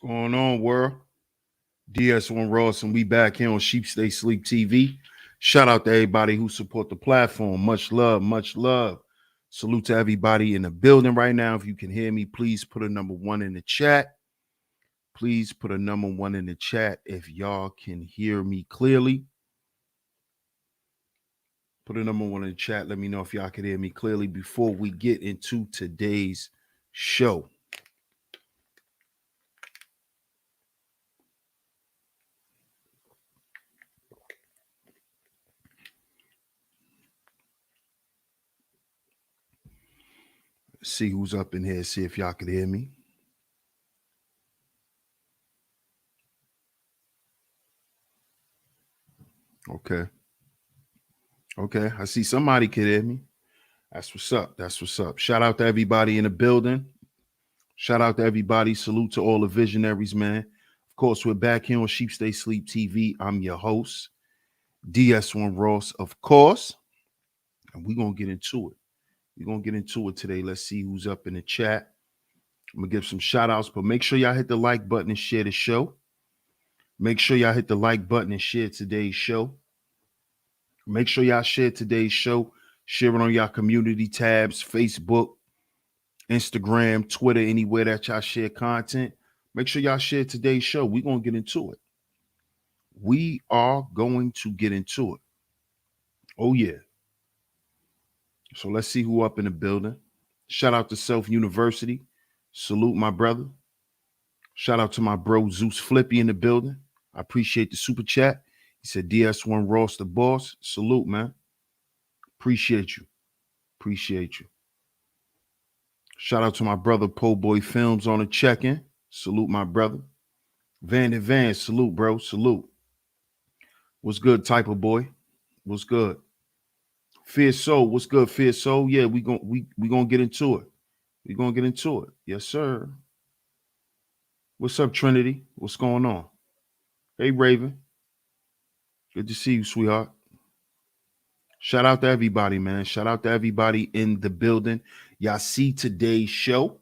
Going on, world? DS1 Ross, and we back here on Sleep TV. Shout out to everybody who support the platform. Much love, much love. Salute to everybody in the building right now. If you can hear me, please put a number one in the chat. Please put a number one in the chat if y'all can hear me clearly. Put a number one in the chat. Let me know if y'all can hear me clearly before we get into today's show. See who's up in here. See if y'all can hear me. Okay. Okay. I see somebody can hear me. That's what's up. That's what's up. Shout out to everybody in the building. Shout out to everybody. Salute to all the visionaries, man. Of course, we're back here on Sleep TV. I'm your host, DS1 Ross, of course. And we're going to get into it. We're going to get into it today. Let's see who's up in the chat. I'm going to give some shout outs, but make sure y'all hit the like button and share the show. Make sure y'all hit the like button and share today's show. Make sure y'all share today's show. Share it on y'all community tabs, Facebook, Instagram, Twitter, anywhere that y'all share content. Make sure y'all share today's show. We're going to get into it. We are going to get into it. Oh, yeah. So let's see who up in the building. Shout out to Self University. Salute my brother. Shout out to my bro Zeus Flippy in the building. I appreciate the super chat. He said DS1 Ross the boss. Salute, man. Appreciate you. Appreciate you. Shout out to my brother Po Boy Films on the check-in. Salute my brother. Van and Van, salute, bro. Salute. What's good, type of boy? What's good? Fierce Soul, what's good, Fierce Soul? Yeah, we gonna get into it. We gonna get into it. Yes, sir. What's up, Trinity? What's going on? Hey, Raven. Good to see you, sweetheart. Shout out to everybody, man. Shout out to everybody in the building. Y'all see today's show.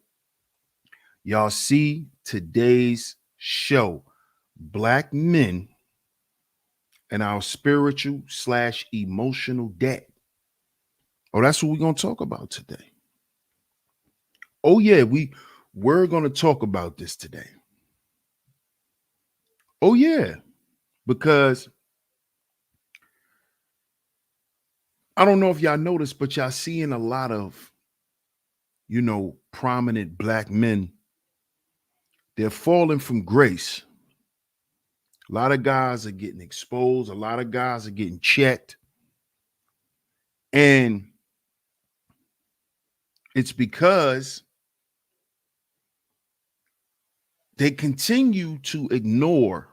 Y'all see today's show. Black men and our spiritual / emotional debt. Oh, that's what we're going to talk about today. Oh, yeah, we're going to talk about this today. Oh, yeah, because I don't know if y'all noticed, but y'all seeing a lot of, prominent black men. They're falling from grace. A lot of guys are getting exposed. A lot of guys are getting checked. And it's because they continue to ignore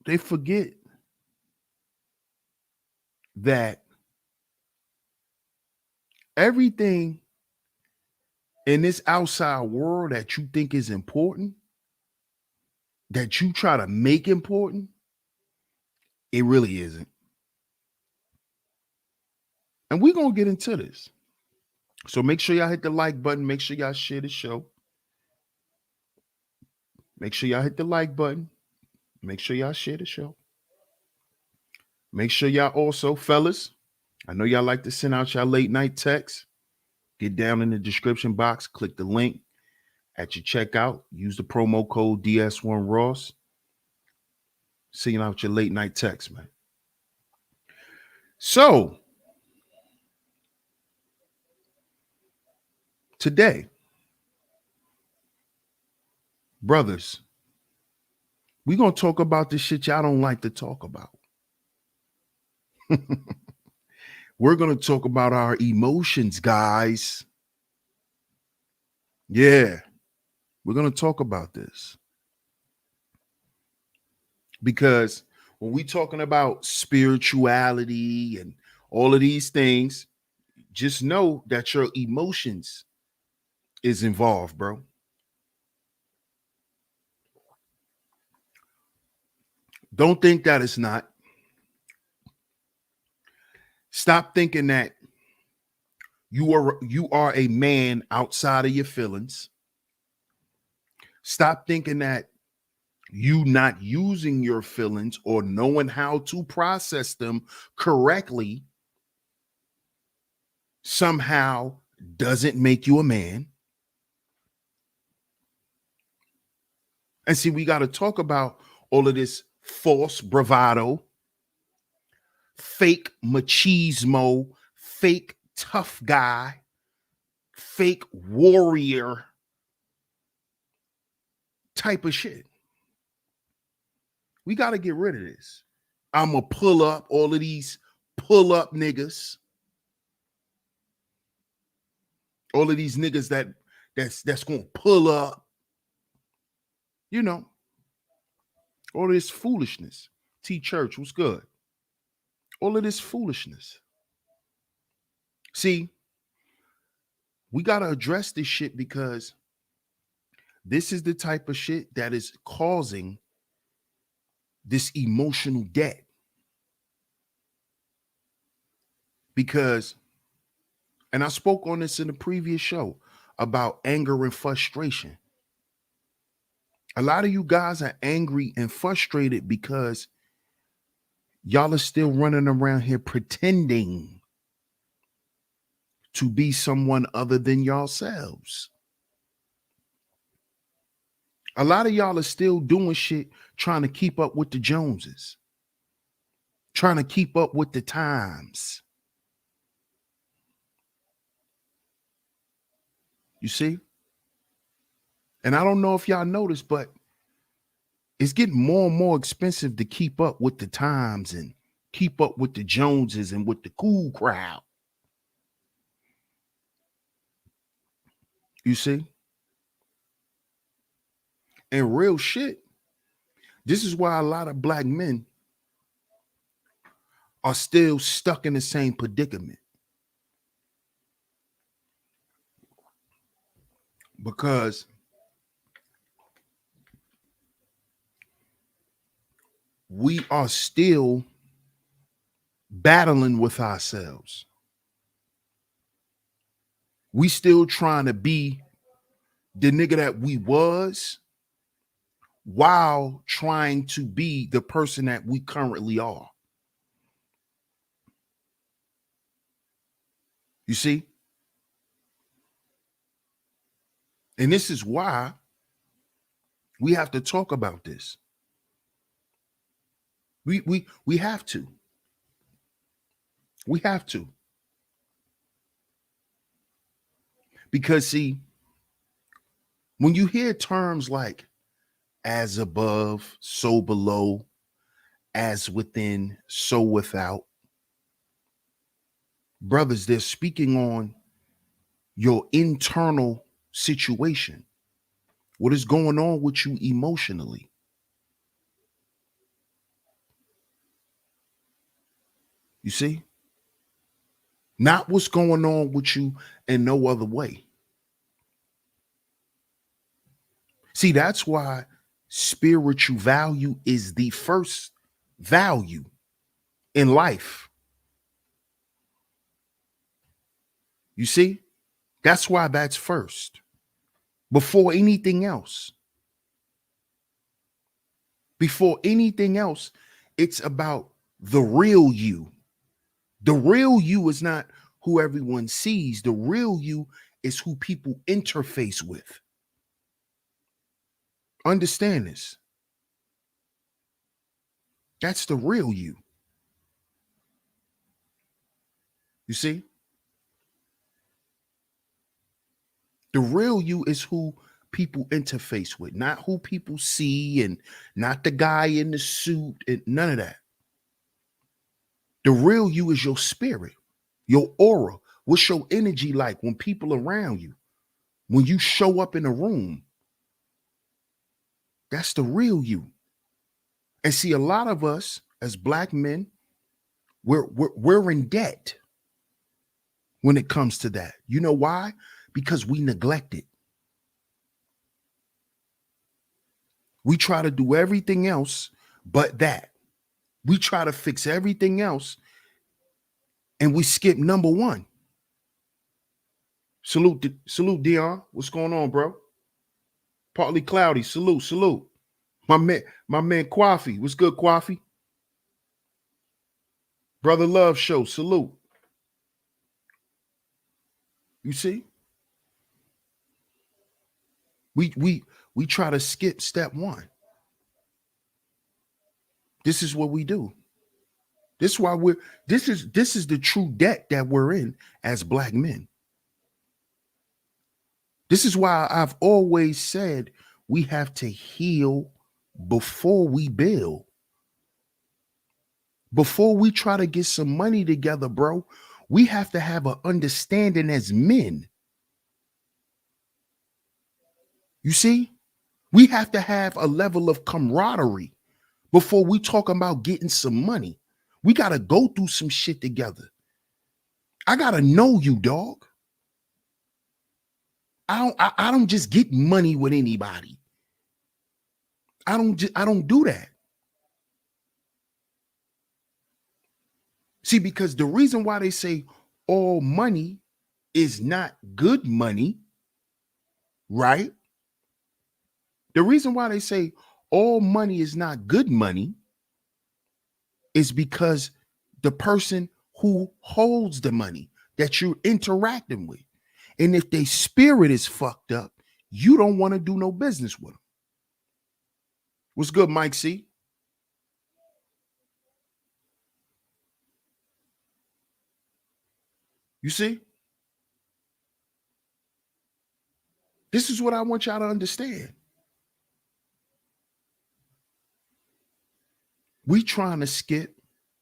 they forget that everything in this outside world that you think is important, that you try to make important, it really isn't. And we're going to get into this. So make sure y'all hit the like button. Make sure y'all share the show. Make sure y'all hit the like button. Make sure y'all share the show. Make sure y'all also, fellas, I know y'all like to send out y'all late night texts. Get down in the description box, click the link at your checkout. Use the promo code DS1 Ross. Sending out your late night text, man. So, today, brothers, we're going to talk about this shit y'all don't like to talk about. We're going to talk about our emotions, guys. Yeah, we're going to talk about this. Because when we're talking about spirituality and all of these things, just know that your emotions is involved, bro. Don't think that it's not. Stop thinking that You are a man outside of your feelings. Stop thinking that you not using your feelings or knowing how to process them correctly somehow doesn't make you a man. And see, we got to talk about all of this false bravado, fake machismo, fake tough guy, fake warrior type of shit. We got to get rid of this. I'm going to pull up all of these pull up niggas. All of these niggas that's going to pull up. You know, all of this foolishness. T Church, what's good? All of this foolishness. See, we got to address this shit because this is the type of shit that is causing this emotional debt. Because, and I spoke on this in the previous show about anger and frustration. A lot of you guys are angry and frustrated because y'all are still running around here pretending to be someone other than yourselves. A lot of y'all are still doing shit trying to keep up with the Joneses, trying to keep up with the times. You see? And I don't know if y'all noticed, but it's getting more and more expensive to keep up with the times and keep up with the Joneses and with the cool crowd. You see? And real shit, this is why a lot of black men are still stuck in the same predicament. Because we are still battling with ourselves. We still trying to be the nigga that we was while trying to be the person that we currently are. You see? And this is why we have to talk about this. We have to. We have to. Because see, when you hear terms like as above, so below, as within, so without, brothers, they're speaking on your internal situation. What is going on with you emotionally? You see? Not what's going on with you in no other way. See, that's why spiritual value is the first value in life. You see? That's why that's first. Before anything else. Before anything else, it's about the real you. The real you is not who everyone sees. The real you is who people interface with. Understand this. That's the real you. You see? The real you is who people interface with, not who people see and not the guy in the suit and none of that. The real you is your spirit, your aura. What's your energy like when people around you? When you show up in a room, that's the real you. And see, a lot of us as black men, we're in debt when it comes to that. You know why? Because we neglect it. We try to do everything else but that. We try to fix everything else and we skip number one. Salute, Dion. What's going on, bro? Partly cloudy. Salute. My man, Kwafi. What's good, Kwafi? Brother Love Show. Salute. You see, we try to skip step one. This is what we do. This is why this is the true debt that we're in as Black men. This is why I've always said we have to heal before we build. Before we try to get some money together, bro, we have to have an understanding as men. You see, we have to have a level of camaraderie before we talk about getting some money. We got to go through some shit together. I got to know you, dog. I don't just get money with anybody. I don't do that. See, because the reason why they say all money is not good money, right? The reason why they say all money is not good money is because the person who holds the money that you're interacting with, and if their spirit is fucked up, you don't want to do no business with them. What's good, Mike C? You see? This is what I want y'all to understand. We trying to skip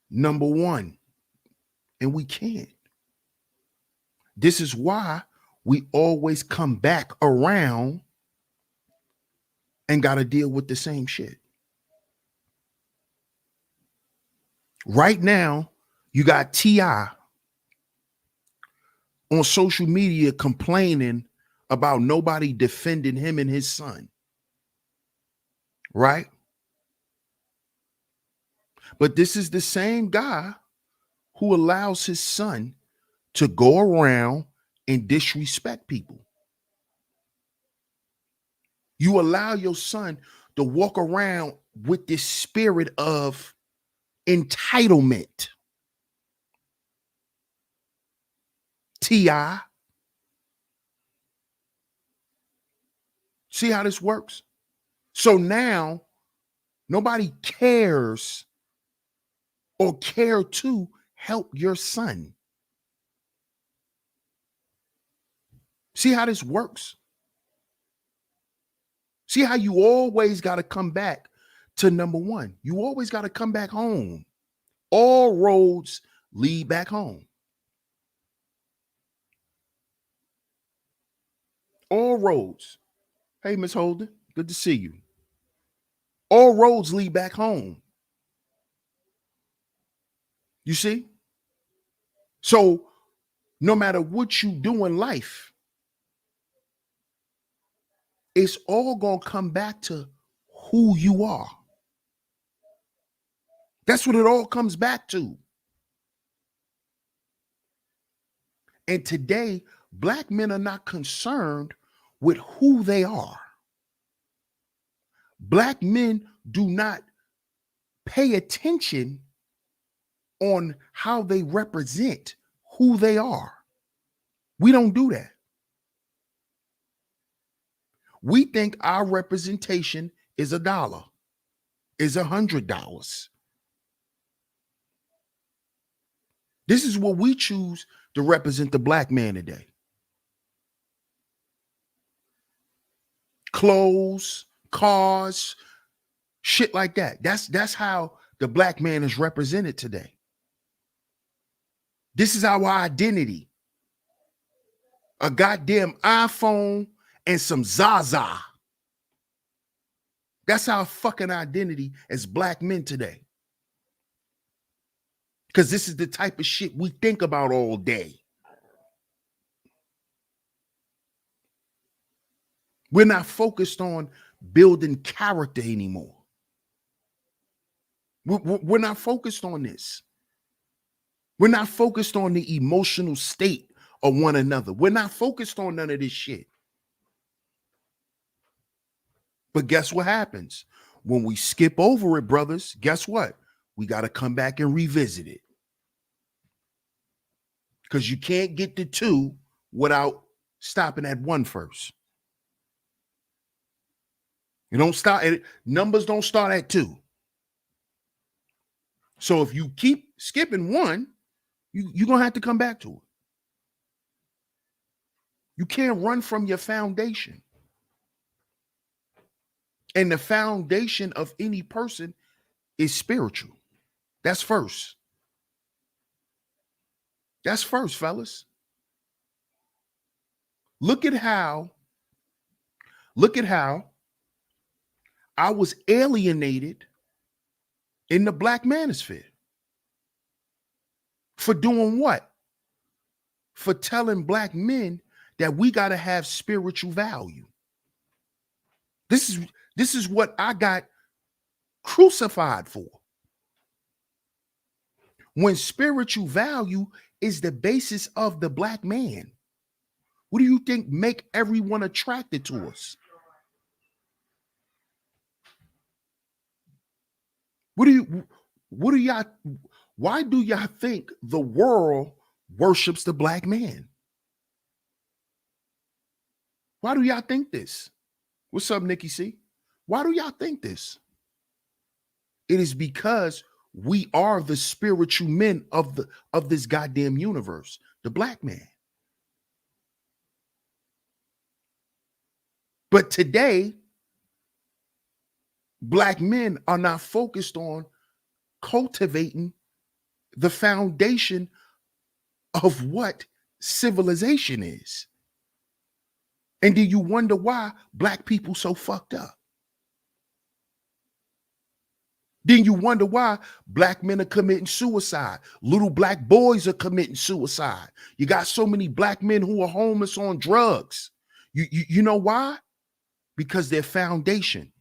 number one, and we can't. This is why we always come back around and got to deal with the same shit. Right now, you got T.I. on social media complaining about nobody defending him and his son. Right? But this is the same guy who allows his son to go around and disrespect people. You allow your son to walk around with this spirit of entitlement. T.I. See how this works? So now nobody cares or care to help your son. See how this works? See how you always got to come back to number one. You always got to come back home. All roads lead back home. All roads. Hey, Miss Holden, good to see you. All roads lead back home. You see? So no matter what you do in life, it's all going to come back to who you are. That's what it all comes back to. And today, Black men are not concerned with who they are. Black men do not pay attention on how they represent who they are. We don't do that. We think our representation is $1, is $100. This is what we choose to represent the Black man today. Clothes, cars, shit like that. That's how the Black man is represented today. This is our identity. A goddamn iPhone and some Zaza. That's our fucking identity as Black men today. Because this is the type of shit we think about all day. We're not focused on building character anymore. We're not focused on this. We're not focused on the emotional state of one another. We're not focused on none of this shit. But guess what happens? When we skip over it, brothers, guess what? We got to come back and revisit it. Because you can't get to two without stopping at one first. You don't start at numbers, don't start at two. So if you keep skipping one, you're going to have to come back to it. You can't run from your foundation. And the foundation of any person is spiritual. That's first. That's first, fellas. Look at how I was alienated in the black manosphere. For doing what? For telling black men that we got to have spiritual value. This is what I got crucified for. When spiritual value is the basis of the black man. What do you think make everyone attracted to us? Why do y'all think the world worships the black man? Why do y'all think this? What's up, Nikki C? Why do y'all think this? It is because we are the spiritual men of this goddamn universe, the black man. But today, black men are not focused on cultivating the foundation of what civilization is. And do you wonder why black people so fucked up? Then you wonder why black men are committing suicide. Little black boys are committing suicide. You got so many black men who are homeless on drugs. You know why? Because their foundation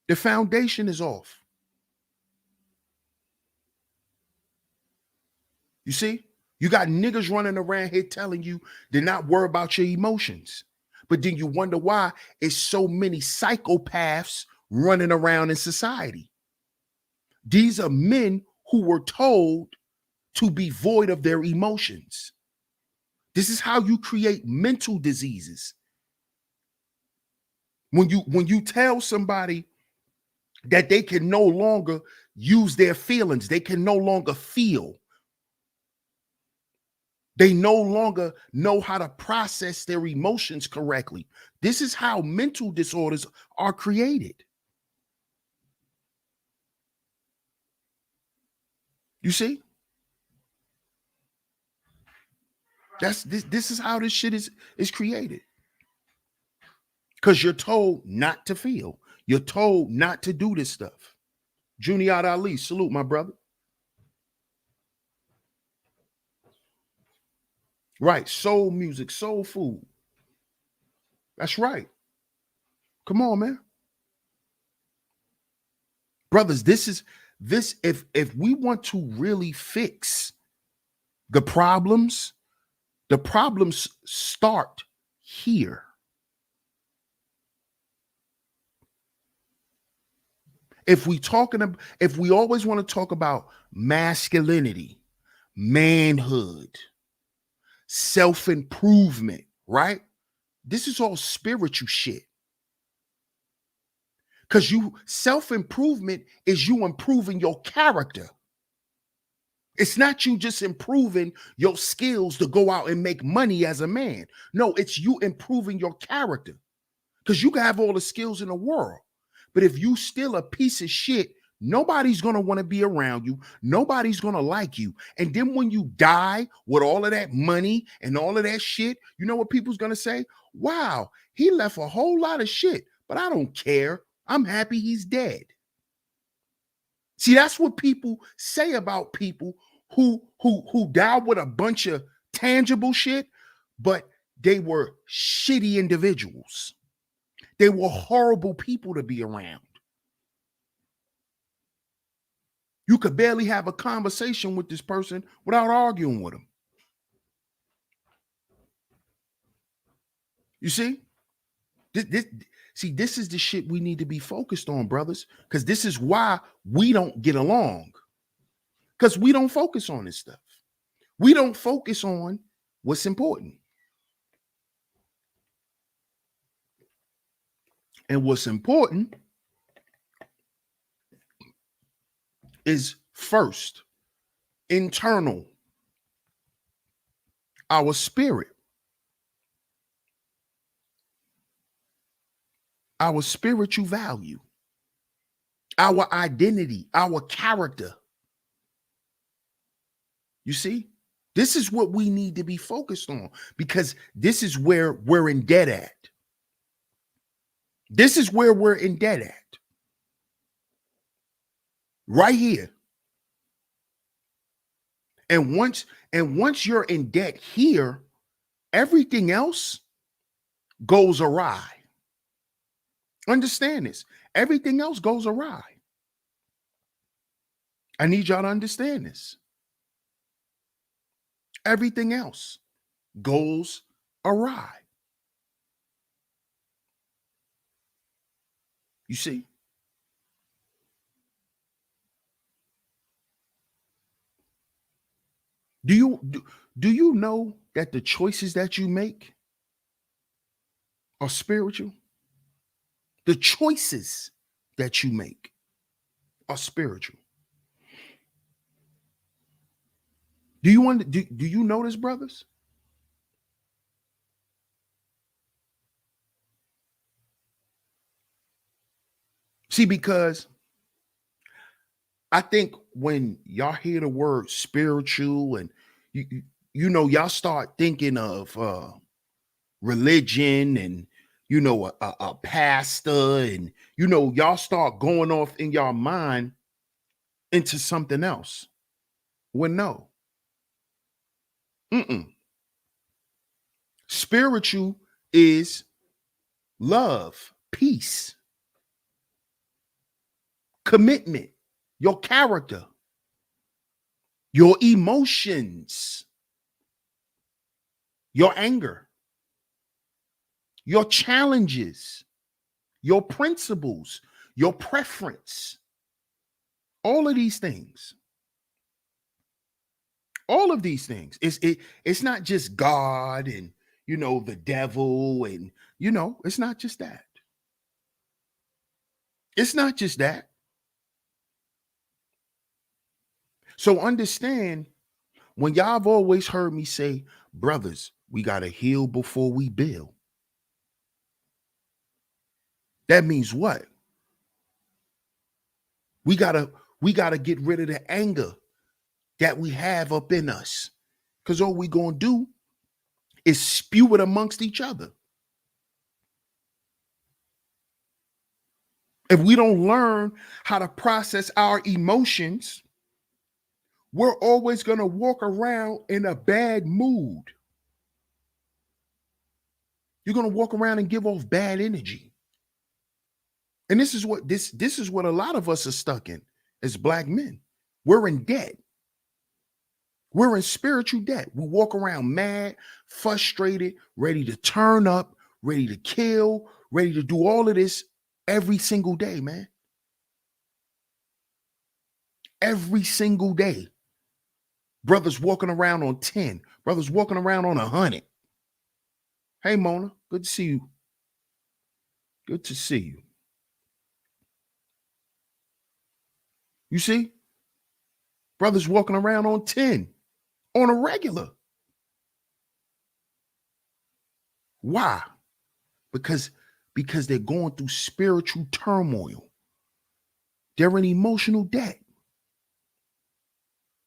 is off. You see? You got niggas running around here telling you to not worry about your emotions. But then you wonder why it's so many psychopaths running around in society. These are men who were told to be void of their emotions. This is how you create mental diseases. When you tell somebody that they can no longer use their feelings, they can no longer feel. They no longer know how to process their emotions correctly. This is how mental disorders are created. You see? This is how this shit is created. Because you're told not to feel. You're told not to do this stuff. Junior Ali, salute, my brother. Right, soul music, soul food. That's right. Come on, man. Brothers, if we want to really fix the problems start here. If we always want to talk about masculinity, manhood, self-improvement, right? This is all spiritual shit. Because self-improvement is you improving your character. It's not you just improving your skills to go out and make money as a man. No, it's you improving your character. Because you can have all the skills in the world. But if you still a piece of shit, nobody's going to want to be around you. Nobody's going to like you. And then when you die with all of that money and all of that shit, you know what people's going to say? Wow, he left a whole lot of shit, but I don't care. I'm happy he's dead. See, that's what people say about people who die with a bunch of tangible shit, but they were shitty individuals. They were horrible people to be around. You could barely have a conversation with this person without arguing with them. You see? This is the shit we need to be focused on, brothers, because this is why we don't get along. Because we don't focus on this stuff. We don't focus on what's important. And what's important is first, internal, our spirit, our spiritual value, our identity, our character. You see, this is what we need to be focused on, because this is where we're in debt at. This is where we're in debt at. Right here. And once you're in debt here, everything else goes awry. Understand this. Everything else goes awry. I need y'all to understand this. Everything else goes awry. You see? Do you know that the choices that you make are spiritual? The choices that you make are spiritual. Do you know this, brothers? See, because I think when y'all hear the word spiritual and y'all start thinking of religion and a pastor, and y'all start going off in your mind into something else. Well, no. Spiritual is love, peace, commitment, your character, your emotions, your anger, your challenges, your principles, your preference. All of these things. All of these things. It's not just God and the devil, and it's not just that. It's not just that. So understand, when y'all have always heard me say, brothers, we got to heal before we build. That means what? We gotta get rid of the anger that we have up in us. Because all we gonna do is spew it amongst each other. If we don't learn how to process our emotions, we're always gonna walk around in a bad mood. You're gonna walk around and give off bad energy. And this is what a lot of us are stuck in as Black men. We're in debt. We're in spiritual debt. We walk around mad, frustrated, ready to turn up, ready to kill, ready to do all of this every single day, man. Every single day. Brothers walking around on 10. Brothers walking around on 100. Hey, Mona, good to see you. Good to see you. You see? Brothers walking around on 10 on a regular. Why? Because they're going through spiritual turmoil. They're in emotional debt.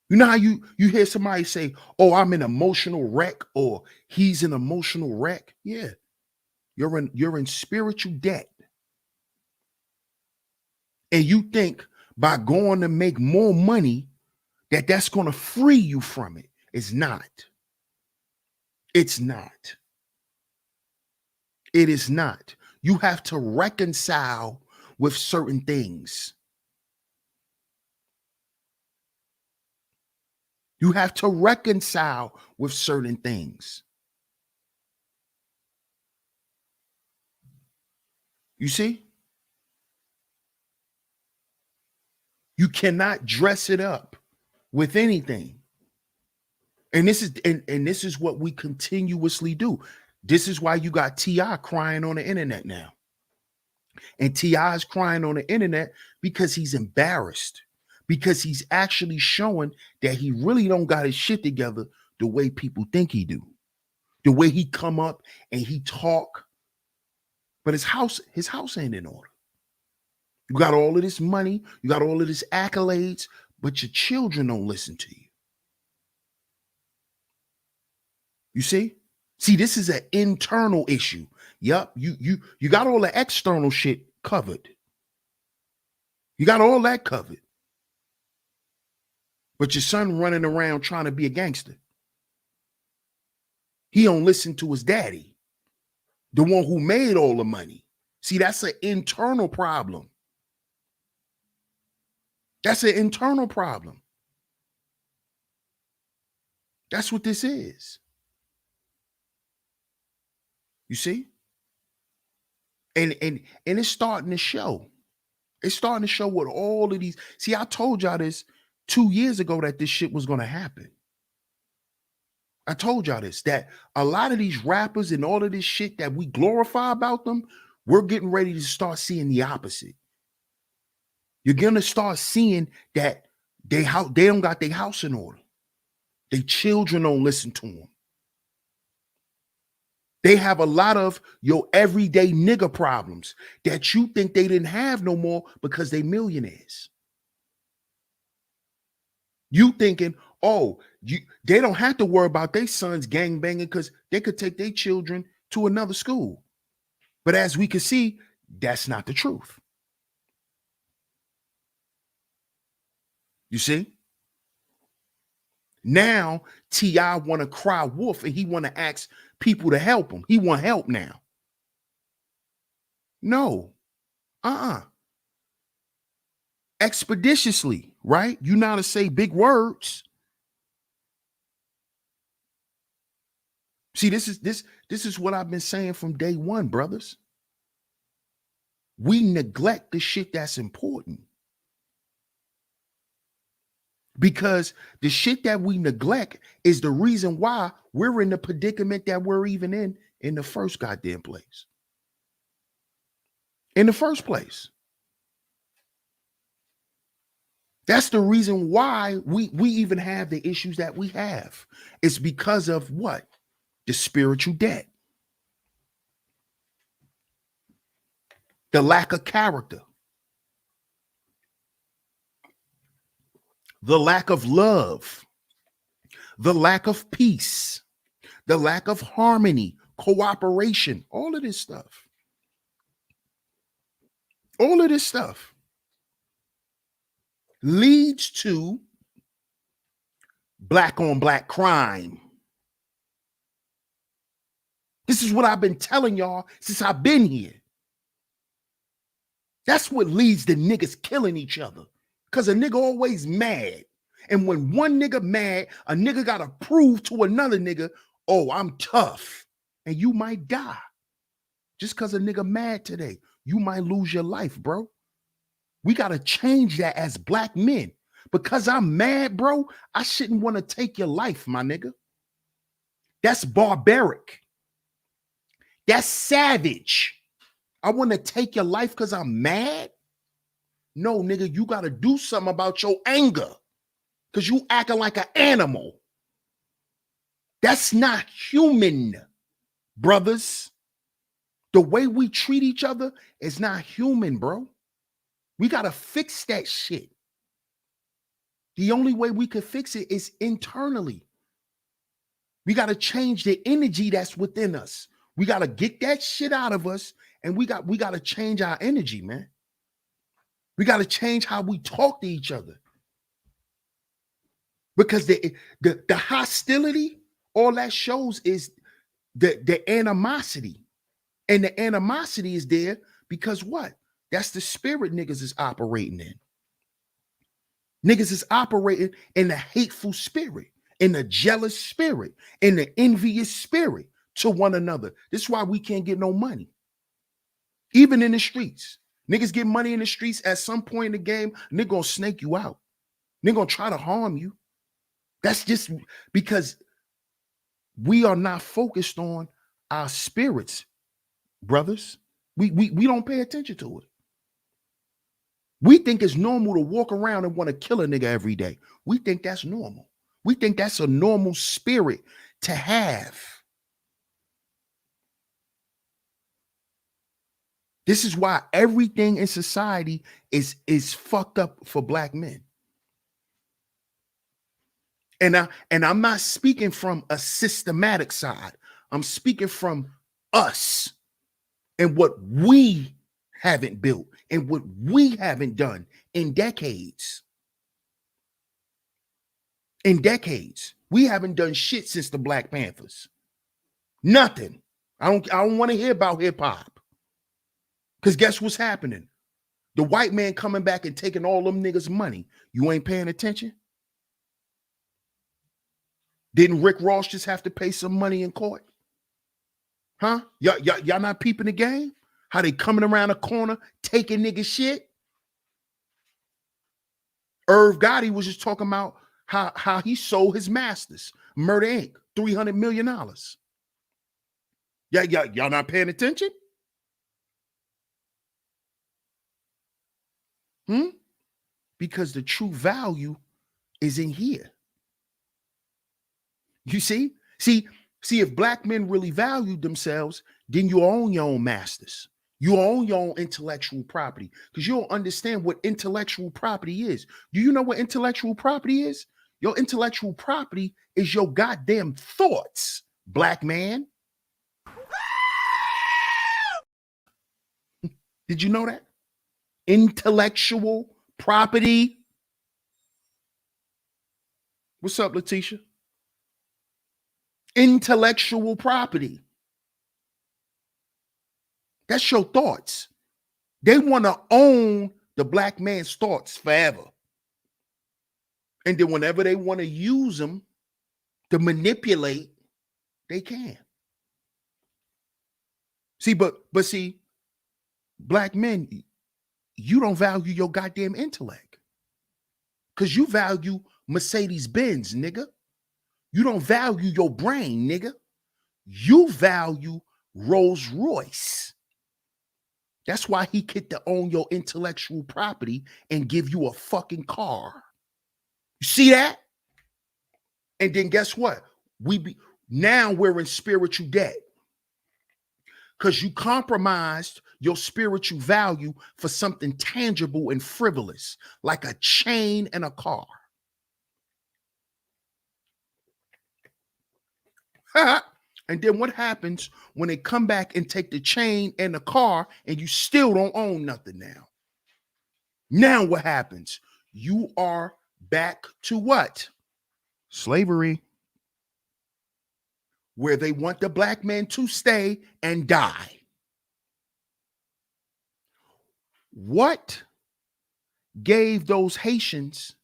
You know how you hear somebody say, "Oh, I'm an emotional wreck," or "He's an emotional wreck." Yeah. You're in spiritual debt. And you think by going to make more money that's going to free you from it. It's not. It's not. It is not. You have to reconcile with certain things. You have to reconcile with certain things. You see? You cannot dress it up with anything. And this is what we continuously do. This is why you got T.I. crying on the internet now. And T.I. is crying on the internet because he's embarrassed, because he's actually showing that he really don't got his shit together the way people think he do. The way he come up and he talk, but his house ain't in order. You got all of this money, you got all of this accolades, but your children don't listen to you. You see? See, this is an internal issue. Yup, you got all the external shit covered. You got all that covered. But your son running around trying to be a gangster. He don't listen to his daddy, the one who made all the money. See, that's an internal problem. That's an internal problem. That's what this is. You see? And it's starting to show. It's starting to show with all of these. See, I told y'all this 2 years ago that this shit was going to happen. I told y'all this, that a lot of these rappers and all of this shit that we glorify about them, we're getting ready to start seeing the opposite. You're going to start seeing that they don't got their house in order. Their children don't listen to them. They have a lot of your everyday nigga problems that you think they didn't have no more because they millionaires. You thinking, oh, they don't have to worry about their sons gang banging because they could take their children to another school. But as we can see, that's not the truth. You see? Now T.I. want to cry wolf and he want to ask people to help him. He want help now. No. Expeditiously, right? You know how to say big words. See, this is what I've been saying from day one, brothers. We neglect the shit that's important. Because the shit that we neglect is the reason why we're in the predicament that we're even in the first goddamn place. In the first place. That's the reason why we even have the issues that we have. It's because of what? The spiritual debt. The lack of character. The lack of love. The lack of peace. The lack of harmony, cooperation, all of this stuff. All of this stuff leads to black on black crime. This is what I've been telling y'all since I've been here. That's what leads to niggas killing each other. Because a nigga always mad. And when one nigga mad, a nigga got to prove to another nigga, oh, I'm tough. And you might die. Just because a nigga mad today, you might lose your life, bro. We got to change that as black men. Because I'm mad, bro, I shouldn't want to take your life, my nigga. That's barbaric. That's savage. I want to take your life because I'm mad? No, nigga, you got to do something about your anger because you acting like an animal. That's not human, brothers. The way we treat each other is not human, bro. We got to fix that shit. The only way we could fix it is internally. We got to change the energy that's within us. We got to get that shit out of us, and we got to change our energy, man. We got to change how we talk to each other. Because the hostility, all that shows is the animosity. And the animosity is there because what? That's the spirit niggas is operating in. Niggas is operating in the hateful spirit, in the jealous spirit, in the envious spirit to one another. This is why we can't get no money. Even in the streets. Niggas get money in the streets. At some point in the game, nigga gonna snake you out. Nigga gonna try to harm you. That's just because we are not focused on our spirits, brothers. We don't pay attention to it. We think it's normal to walk around and want to kill a nigga every day. We think that's normal. We think that's a normal spirit to have. This is why everything in society is fucked up for black men. And I'm not speaking from a systematic side. I'm speaking from us and what we haven't built and what we haven't done in decades. In decades. We haven't done shit since the Black Panthers. Nothing. I don't want to hear about hip hop. Because guess what's happening? The white man coming back and taking all them niggas' money. You ain't paying attention? Didn't Rick Ross just have to pay some money in court? Huh? Y'all not peeping the game? How they coming around the corner taking nigga shit? Irv Gotti was just talking about how he sold his masters. Murder Inc. $300 million. Y'all not paying attention? Because the true value is in here. You see, if black men really valued themselves, then you own your own masters. You own your own intellectual property, because you don't understand what intellectual property is. Do you know what intellectual property is? Your intellectual property is your goddamn thoughts, black man. Did you know that? Intellectual property. What's up, Letitia? Intellectual property. That's your thoughts. They want to own the black man's thoughts forever. And then whenever they want to use them to manipulate, they can. See, but see, black men, you don't value your goddamn intellect. Because you value Mercedes-Benz, nigga. You don't value your brain, nigga. You value Rolls-Royce. That's why he get to own your intellectual property and give you a fucking car. You see that? And then guess what? Now we're in spiritual debt. Because you compromised your spiritual value for something tangible and frivolous, like a chain and a car. And then what happens when they come back and take the chain and the car and you still don't own nothing now? Now what happens? You are back to what? Slavery. Where they want the black man to stay and die. What gave those Haitians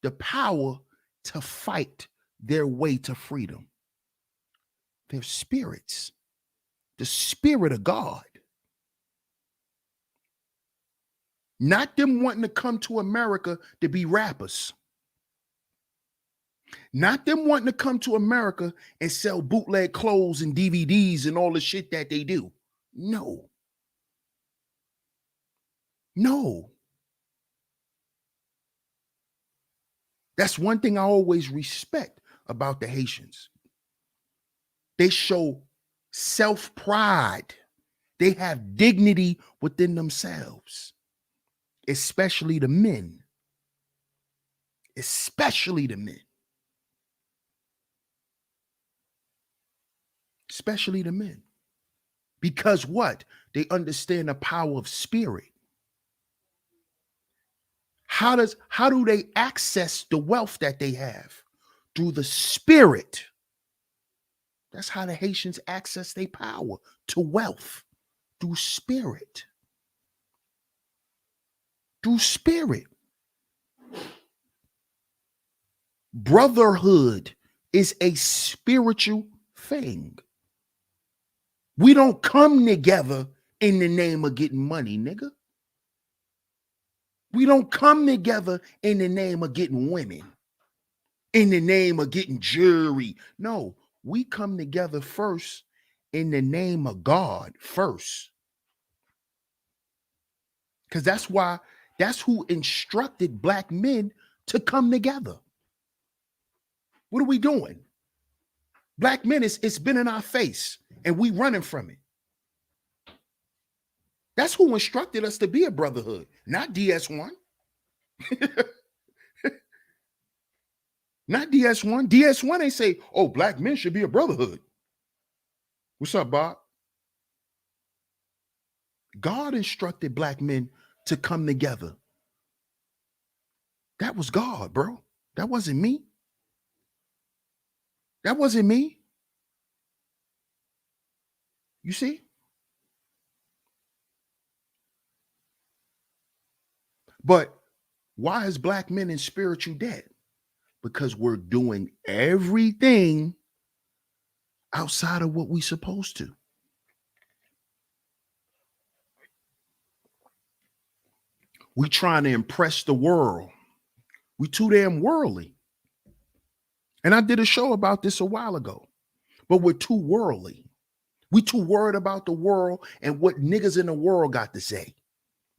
the power to fight their way to freedom? Their spirits, the spirit of God. Not them wanting to come to America to be rappers. Not them wanting to come to America and sell bootleg clothes and DVDs and all the shit that they do. No. No. That's one thing I always respect about the Haitians. They show self-pride. They have dignity within themselves, especially the men. Especially the men. Especially the men. Because what? They understand the power of spirit. How do they access the wealth that they have? Through the spirit. That's how the Haitians access their power to wealth. Through spirit. Through spirit. Brotherhood is a spiritual thing. We don't come together in the name of getting money, nigga. We don't come together in the name of getting women, in the name of getting jewelry. No, we come together first in the name of God first. Because that's who instructed black men to come together. What are we doing? Black men, it's been in our face and we running from it. That's who instructed us to be a brotherhood, not DS1. Not DS1. DS1 ain't say, oh, black men should be a brotherhood. What's up, Bob? God instructed black men to come together. That was God, bro. That wasn't me. That wasn't me. You see? But why is black men in spiritual debt? Because we're doing everything outside of what we're supposed to. We trying to impress the world. We too damn worldly. And I did a show about this a while ago, but we're too worldly. We too worried about the world and what niggas in the world got to say.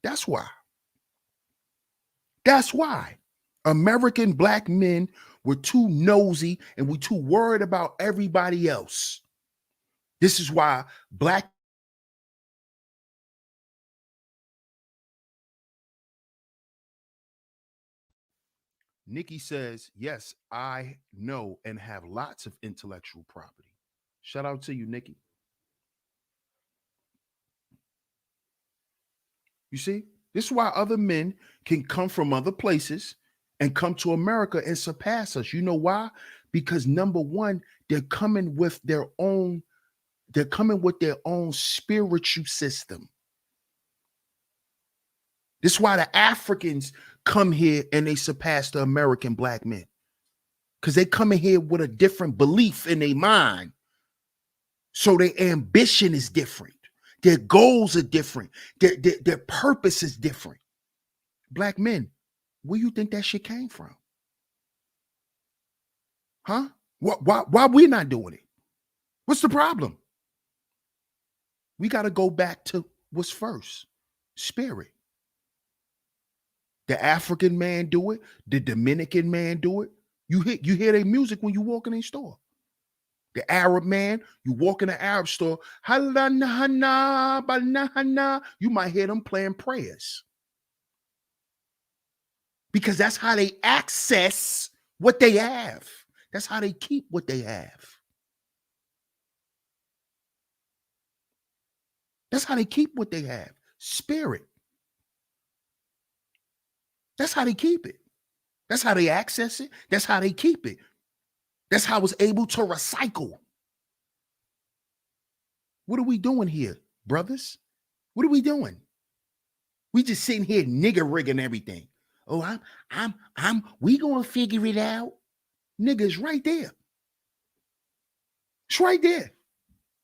That's why. That's why American black men were too nosy and we too worried about everybody else. This is why black Nikki says, yes, I know and have lots of intellectual property. Shout out to you, Nikki. You see, this is why other men can come from other places and come to America and surpass us. You know why? Because number one, they're coming with their own spiritual system. This is why the Africans come here and they surpass the American black men. Because they come in here with a different belief in their mind. So their ambition is different. Their goals are different. Their purpose is different. Black men, where you think that shit came from? Huh? Why we not doing it? What's the problem? We got to go back to what's first. Spirit. The African man do it. The Dominican man do it. You hear their music when you walk in a store. The Arab man, you walk in an Arab store, you might hear them playing prayers. Because that's how they access what they have. That's how they keep what they have. That's how they keep what they have. Spirit. That's how they keep it. That's how they access it. That's how they keep it. That's how it's able to recycle. What are we doing here, brothers? What are we doing? We just sitting here nigger rigging everything. Oh, we gonna figure it out. Nigga's right there. It's right there.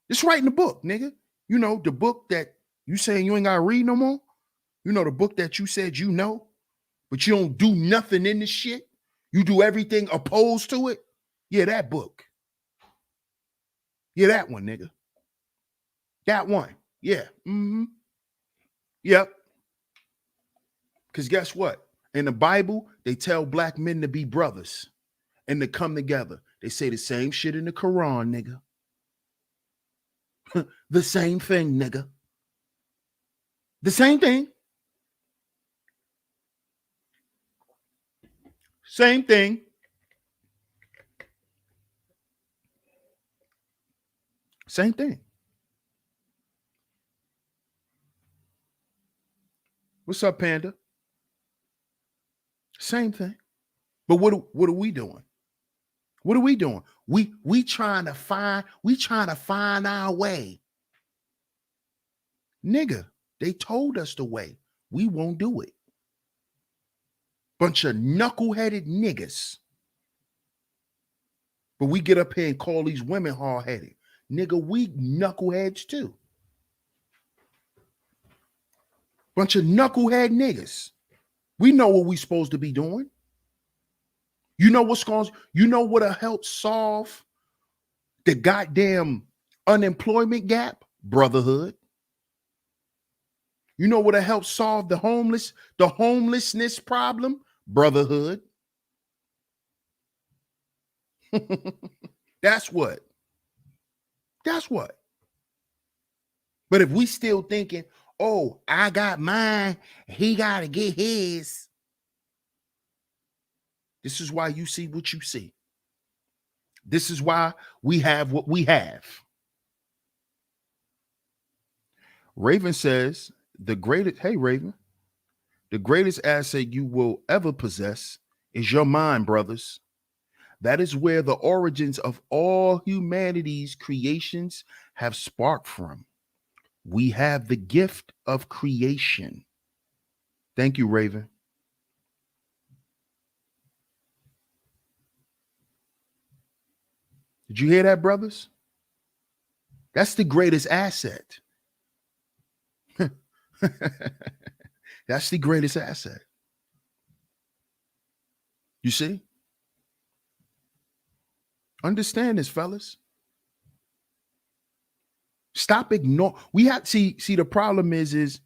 It's right in the book, nigga. You know, the book that you saying you ain't gotta read no more. You know, the book that you said you know, but you don't do nothing in this shit. You do everything opposed to it. Yeah, that book. Yeah, that one, nigga. That one. Yeah. Mm-hmm. Yep. Because guess what? In the Bible, they tell black men to be brothers and to come together. They say the same shit in the Quran, nigga. The same thing, nigga. The same thing. Same thing. Same thing. What's up, Panda? Same thing. But what are we doing? What are we doing? We trying to find our way. Nigga, they told us the way. We won't do it. Bunch of knuckleheaded niggas. But we get up here and call these women hard-headed. Nigga, we knuckleheads too. Bunch of knucklehead niggas. We know what we supposed to be doing. You know what'll help solve the goddamn unemployment gap? Brotherhood. You know what'll help solve the homelessness problem? Brotherhood. That's what. But if we still thinking, oh, I got mine, he got to get his. This is why you see what you see. This is why we have what we have. Raven says, hey, Raven, the greatest asset you will ever possess is your mind, brothers. That is where the origins of all humanity's creations have sparked from. We have the gift of creation. Thank you, Raven. Did you hear that, brothers? That's the greatest asset. That's the greatest asset. You see? Understand this, fellas. Stop ignoring. We have see the problem is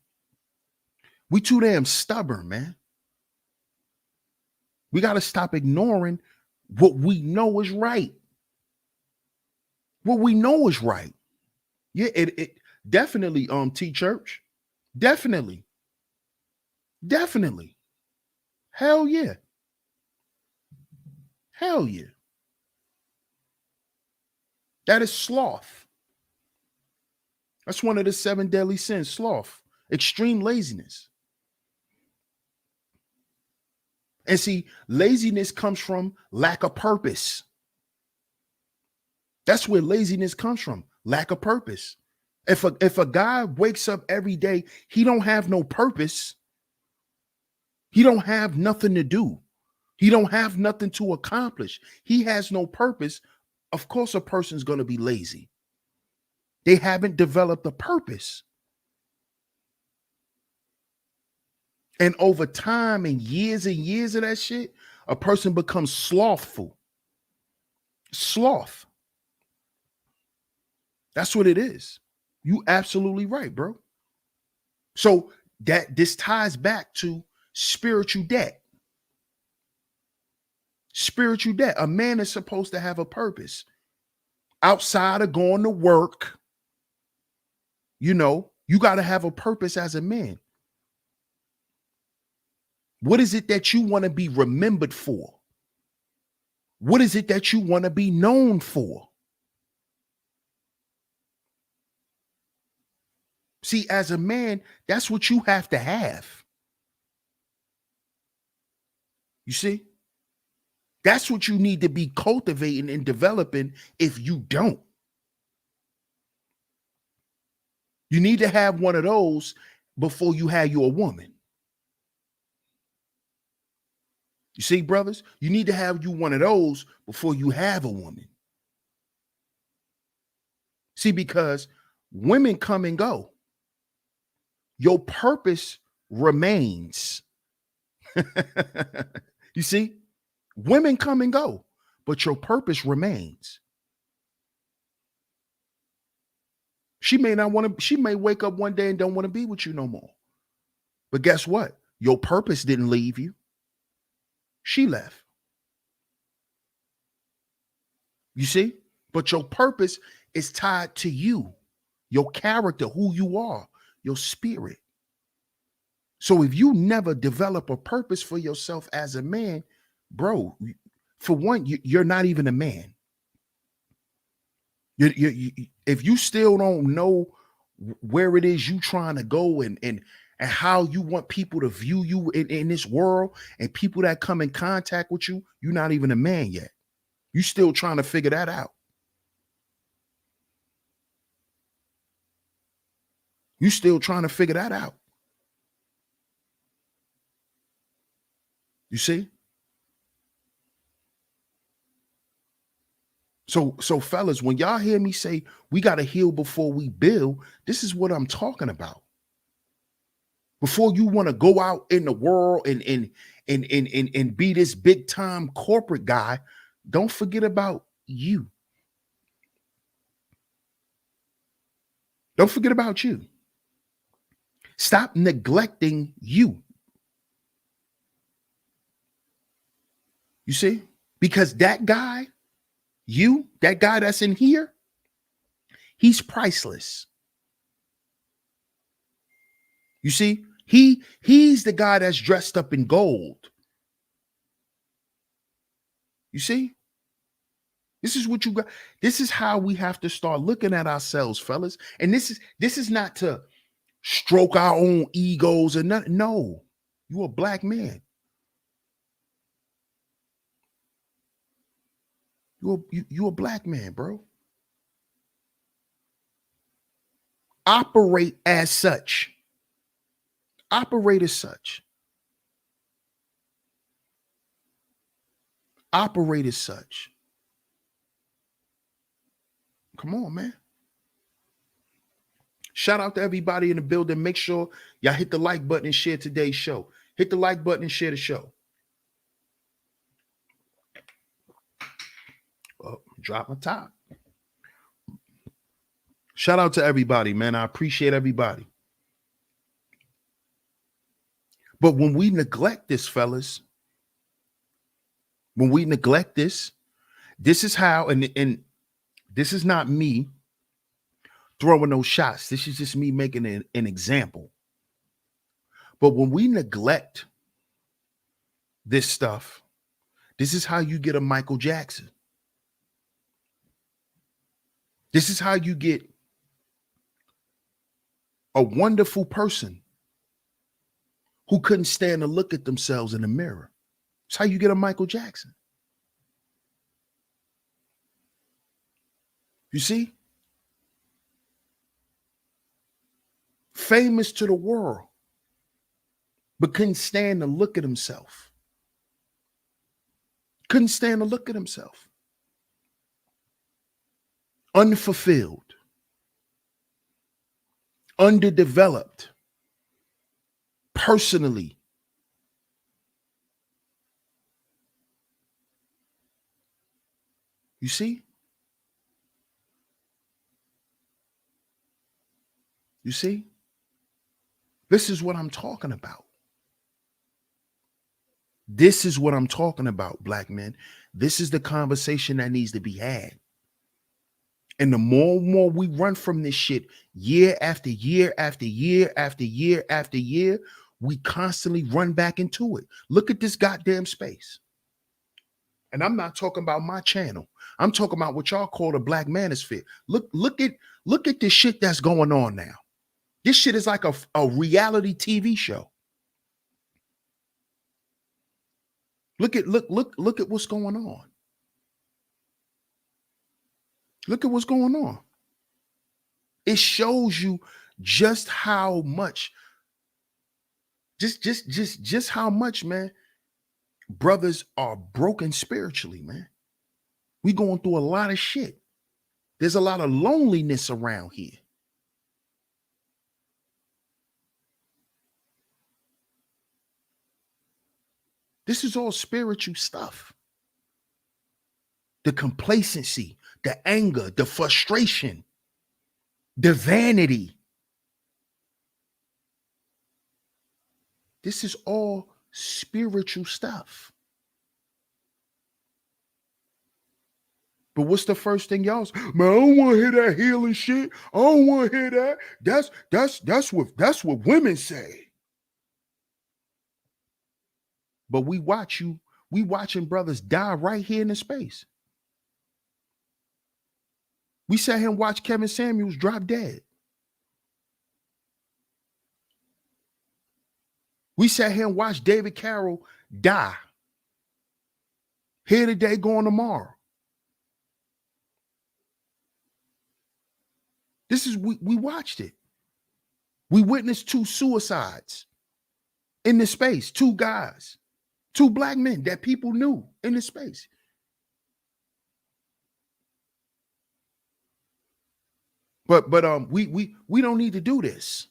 we too damn stubborn, man. We got to stop ignoring what we know is right. What we know is right. Yeah, it definitely T Church. Definitely. Hell yeah. That is sloth. That's one of the 7 deadly sins, sloth, extreme laziness. And see, laziness comes from lack of purpose. That's where laziness comes from, lack of purpose. If a guy wakes up every day, he don't have no purpose. He don't have nothing to do. He don't have nothing to accomplish. He has no purpose. Of course, a person's going to be lazy. They haven't developed a purpose. And over time and years of that shit, a person becomes slothful. Sloth. That's what it is. You absolutely right, bro. So this ties back to spiritual debt. Spiritual debt. A man is supposed to have a purpose outside of going to work. You know, you got to have a purpose as a man. What is it that you want to be remembered for? What is it that you want to be known for? See, as a man, that's what you have to have. You see? That's what you need to be cultivating and developing if you don't. You need to have one of those before you have your woman. You see, brothers, you need to have you one of those before you have a woman. See, because women come and go. Your purpose remains. You see, women come and go, but your purpose remains. She may not want to, she may wake up one day and don't want to be with you no more. But guess what? Your purpose didn't leave you. She left. You see? But your purpose is tied to you, your character, who you are, your spirit. So if you never develop a purpose for yourself as a man, bro, for one, you're not even a man. If you still don't know where it is you trying to go and how you want people to view you in this world and people that come in contact with you, you're not even a man yet. You still trying to figure that out. You still trying to figure that out. You see? So fellas, when y'all hear me say we got to heal before we build, this is what I'm talking about. Before you want to go out in the world and be this big time corporate guy, don't forget about you. Don't forget about you. Stop neglecting you. You see? Because that guy, that guy that's in here, he's priceless. You see? He's the guy that's dressed up in gold. You see? This is what you got. This is how we have to start looking at ourselves, fellas. And this is not to stroke our own egos or nothing. No, you a black man. You a black man, bro. Operate as such. Operate as such. Operate as such. Come on, man. Shout out to everybody in the building. Make sure y'all hit the like button and share today's show. Hit the like button and share the show. Oh, drop my top. Shout out to everybody, man. I appreciate everybody. But when we neglect this, fellas, when we neglect this is how, and this is not me throwing no shots. This is just me making an example. But when we neglect this stuff, this is how you get a Michael Jackson. This is how you get a wonderful person who couldn't stand to look at themselves in the mirror. It's how you get a Michael Jackson. You see? Famous to the world, but couldn't stand to look at himself. Couldn't stand to look at himself. Unfulfilled. Underdeveloped. Personally. You see? You see? This is what I'm talking about. This is what I'm talking about, black men. This is the conversation that needs to be had. And the more and more we run from this shit year after year after year after year after year, we constantly run back into it. Look at this goddamn space. And I'm not talking about my channel. I'm talking about what y'all call the black manosphere. Look at this shit that's going on now. This shit is like a reality TV show. Look at what's going on. Look at what's going on. It shows you just how much, just how much, man, brothers are broken spiritually, man. We going through a lot of shit. There's a lot of loneliness around here. This is all spiritual stuff. The complacency, the anger, the frustration, the vanity. This is all spiritual stuff. But what's the first thing y'all say? Man, I don't want to hear that healing shit. I don't want to hear that. That's what women say. But we watching brothers die right here in the space. We sat here and watched Kevin Samuels drop dead. We sat here and watched David Carroll die. Here today, gone tomorrow. We watched it. We witnessed 2 suicides in the space, 2 guys. 2 black men that people knew in this space. But we don't need to do this.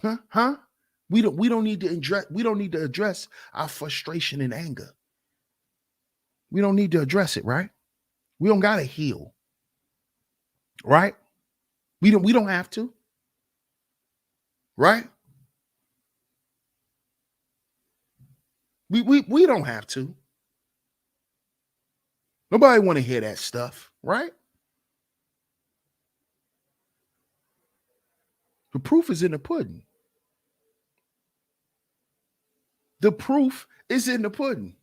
Huh? We don't need to address our frustration and anger. We don't need to address it, right? We don't gotta heal, right? We don't have to, right? We don't have to. Nobody want to hear that stuff, right? The proof is in the pudding. The proof is in the pudding.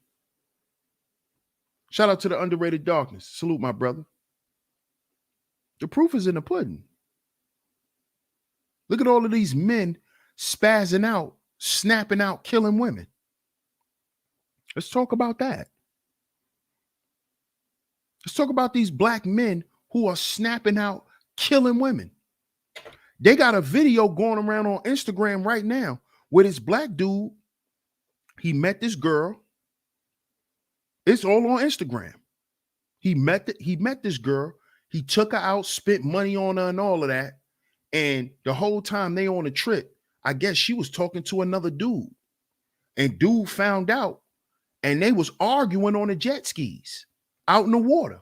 Shout out to the underrated darkness. Salute, my brother. The proof is in the pudding. Look at all of these men spazzing out, snapping out, killing women. Let's talk about that. Let's talk about these black men who are snapping out, killing women. They got a video going around on Instagram right now where this black dude, he met this girl. It's all on Instagram. He met this girl. He took her out, spent money on her and all of that. And the whole time they on a trip, I guess she was talking to another dude. And dude found out and they was arguing on the jet skis out in the water.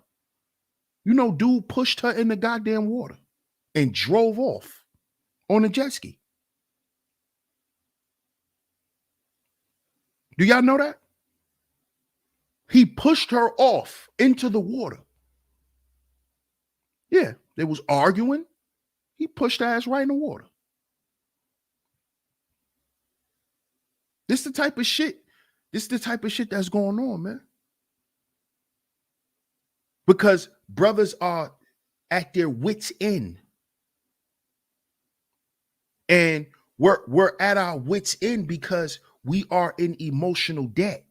You know, dude pushed her in the goddamn water and drove off on a jet ski. Do y'all know that? He pushed her off into the water. Yeah, they was arguing. He pushed her ass right in the water. This the type of shit. This is the type of shit that's going on, man. Because brothers are at their wits' end. And we're at our wits' end because we are in emotional debt.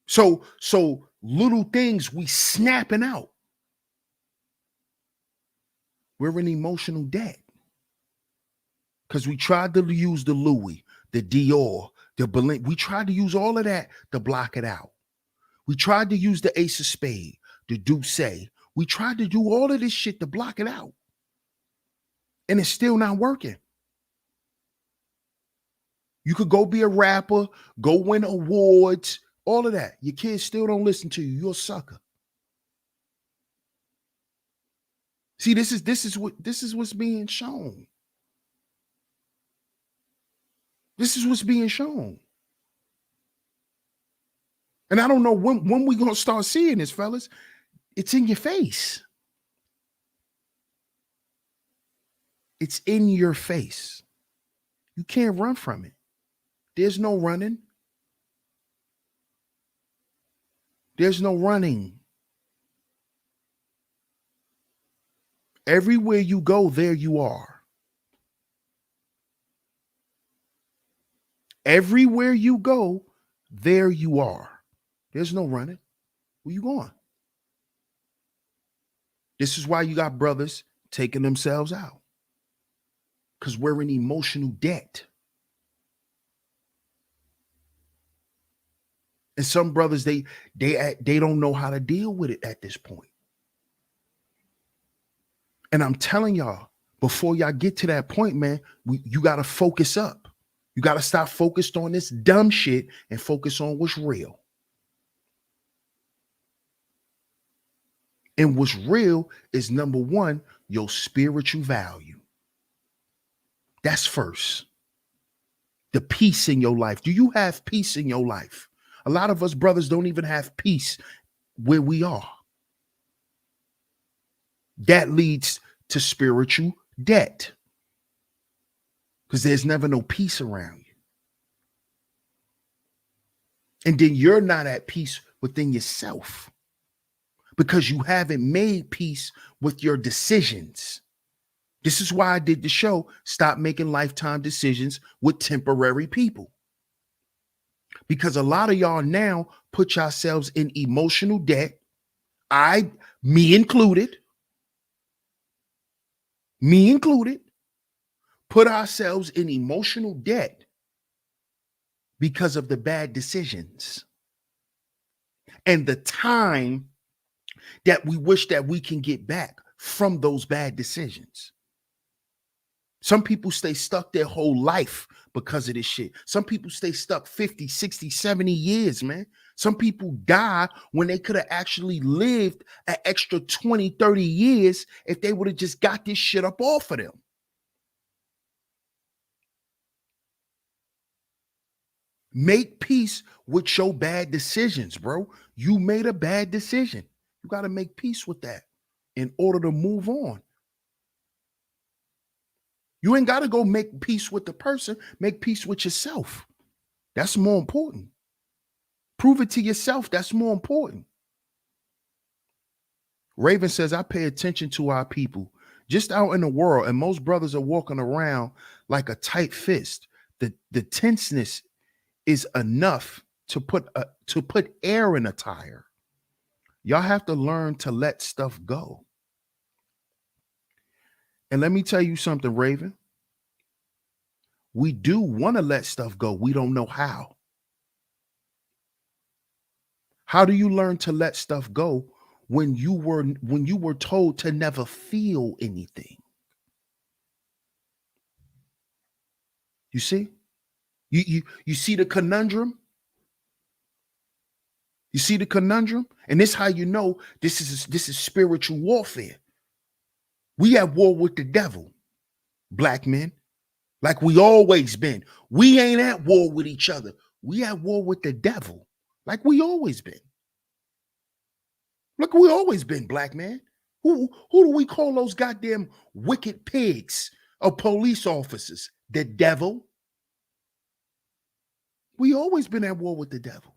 So little things we snapping out. We're in emotional debt. Because we tried to use the Louis, the Dior, the Berlin. We tried to use all of that to block it out. We tried to use the Ace of Spade, the Douce. We tried to do all of this shit to block it out. And it's still not working. You could go be a rapper, go win awards, all of that. Your kids still don't listen to you. You're a sucker. See, this is what's being shown. This is what's being shown. And I don't know when we're going to start seeing this, fellas. It's in your face. It's in your face. You can't run from it. There's no running. There's no running. Everywhere you go, there you are. Everywhere you go, there you are. There's no running. Where you going? This is why you got brothers taking themselves out. Because we're in emotional debt. And some brothers, they don't know how to deal with it at this point. And I'm telling y'all, before y'all get to that point, man, you got to focus up. You got to stop focused on this dumb shit and focus on what's real. And what's real is, number one, your spiritual value. That's first. The peace in your life. Do you have peace in your life? A lot of us brothers don't even have peace where we are. That leads to spiritual debt. Because there's never no peace around you. And then you're not at peace within yourself. Because you haven't made peace with your decisions. This is why I did the show, Stop Making Lifetime Decisions with Temporary People. Because a lot of y'all now put yourselves in emotional debt. Me included, put ourselves in emotional debt because of the bad decisions and the time that we wish that we can get back from those bad decisions. Some people stay stuck their whole life because of this shit. Some people stay stuck 50, 60, 70 years, man. Some people die when they could have actually lived an extra 20, 30 years if they would have just got this shit up off of them. Make peace with your bad decisions, bro. You made a bad decision. You got to make peace with that in order to move on. You ain't got to go make peace with the person. Make peace with yourself. That's more important. Prove it to yourself. That's more important. Raven says, I pay attention to our people just out in the world, and most brothers are walking around like a tight fist. The tenseness is enough to put air in a tire. Y'all have to learn to let stuff go. And let me tell you something, Raven. We do want to let stuff go. We don't know how. How do you learn to let stuff go when you were told to never feel anything? You see? You see the conundrum? You see the conundrum? And this is how you know this is spiritual warfare. We at war with the devil, black men, like we always been. We ain't at war with each other. We at war with the devil, like we always been. Look, we always been, black man. Who do we call those goddamn wicked pigs of police officers? The devil. We always been at war with the devil.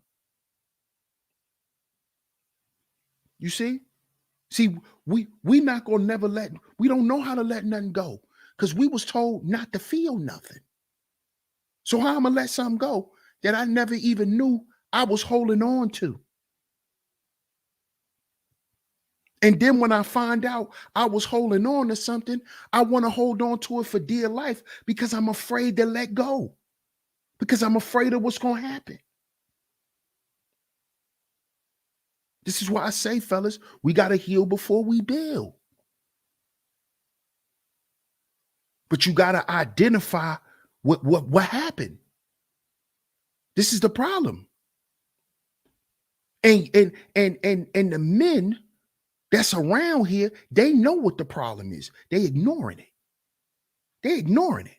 You see? See, we not gonna never let, we don't know how to let nothing go because we was told not to feel nothing. So how I'm gonna let something go that I never even knew I was holding on to? And then when I find out I was holding on to something, I want to hold on to it for dear life because I'm afraid to let go. Because I'm afraid of what's going to happen. This is why I say, fellas, we got to heal before we build. But you got to identify what happened. This is the problem. And the men that's around here, they know what the problem is. They ignoring it. They're ignoring it.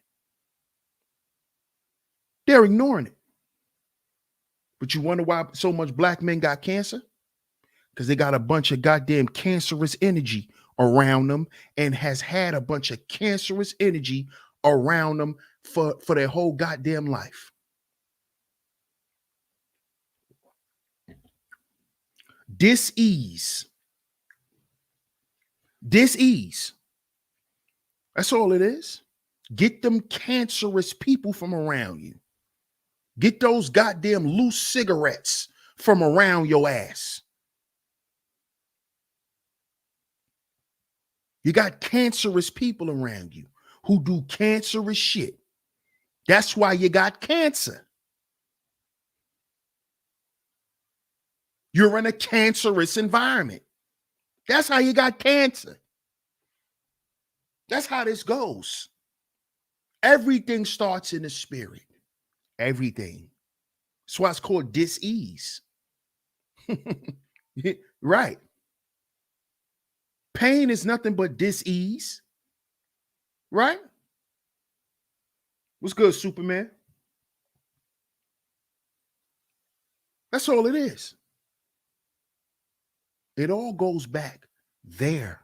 They're ignoring it. But you wonder why so much black men got cancer? Because they got a bunch of goddamn cancerous energy around them and has had a bunch of cancerous energy around them for their whole goddamn life. Dis-ease. Dis-ease. That's all it is. Get them cancerous people from around you. Get those goddamn loose cigarettes from around your ass. You got cancerous people around you who do cancerous shit. That's why you got cancer. You're in a cancerous environment. That's how you got cancer. That's how this goes. Everything starts in the spirit. Everything. That's why it's called dis-ease. Right. Pain is nothing but dis-ease. Right? What's good, Superman? That's all it is. It all goes back there.